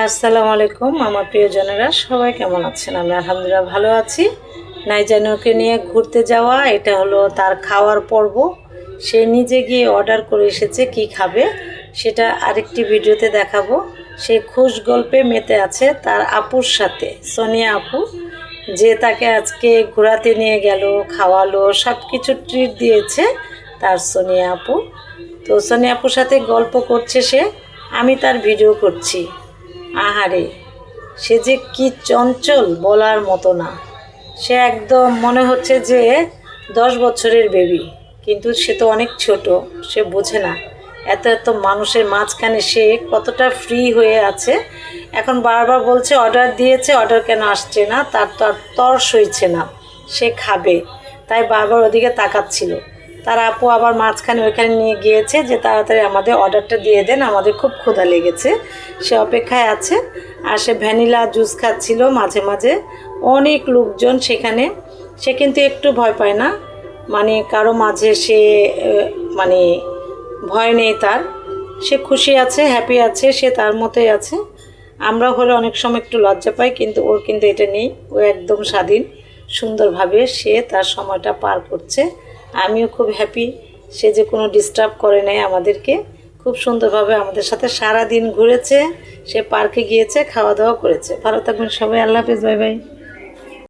আসসালামু আলাইকুম আমার প্রিয়জনেরা, সবাই কেমন আছেন? আমি আলহামদুলিল্লাহ ভালো আছি। নাইজানুকে নিয়ে ঘুরতে যাওয়া, এটা হলো তার খাওয়ার পর্ব। সে নিজে গিয়ে অর্ডার করে এসেছে কি খাবে, সেটা আরেকটি ভিডিওতে দেখাবো। সে খুশ গল্পে মেতে আছে তার আপুর সাথে, সোনিয়া আপু, যে তাকে আজকে ঘোরাতে নিয়ে গেল, খাওয়ালো, সব কিছু ট্রিট দিয়েছে তার সোনিয়া আপু। তো সোনিয়া আপুর সাথে গল্প করছে সে, আমি তার ভিডিও করছি। আহারে, সে যে কি চঞ্চল বলার মতো না। সে একদম মনে হচ্ছে যে 10 বছরের বেবি, কিন্তু সে তো অনেক ছোট, সে বোঝে না। এত এত মানুষের মাঝখানে সে কতটা ফ্রি হয়ে আছে। এখন বারবার বলছে অর্ডার দিয়েছে, অর্ডার কেন আসছে না, তার তো আর তর সইছে না, সে খাবে, তাই বারবার ওদিকে তাকাচ্ছিল। তার আপু আবার মাঝখানে ওইখানে নিয়ে গিয়েছে যে তাড়াতাড়ি আমাদের অর্ডারটা দিয়ে দেন, আমাদের খুব ক্ষুধা লেগেছে। সে অপেক্ষায় আছে। আর সে ভ্যানিলা জুস খাচ্ছিল মাঝে মাঝে। অনেক লোকজন সেখানে। সে কিন্তু একটু ভয় পায় না, মানে কারো মাঝে সে মানে ভয় নেই তার। সে খুশি আছে, হ্যাপি আছে, সে তার মতোই আছে। আমরা হলে অনেক সময় একটু লজ্জা পাই, কিন্তু ওর কিন্তু এটা নেই। ও একদম স্বাধীন, সুন্দরভাবে সে তার সময়টা পার করছে। আমিও খুব হ্যাপি, সে যে কোনো ডিস্টার্ব করে নাই আমাদেরকে। খুব সুন্দরভাবে আমাদের সাথে সারা দিন ঘুরেছে। সে পার্কে গিয়েছে, খাওয়া দাওয়া করেছে। ভালো থাকবেন সবাই, আল্লাহ হাফিজ, বাই বাই।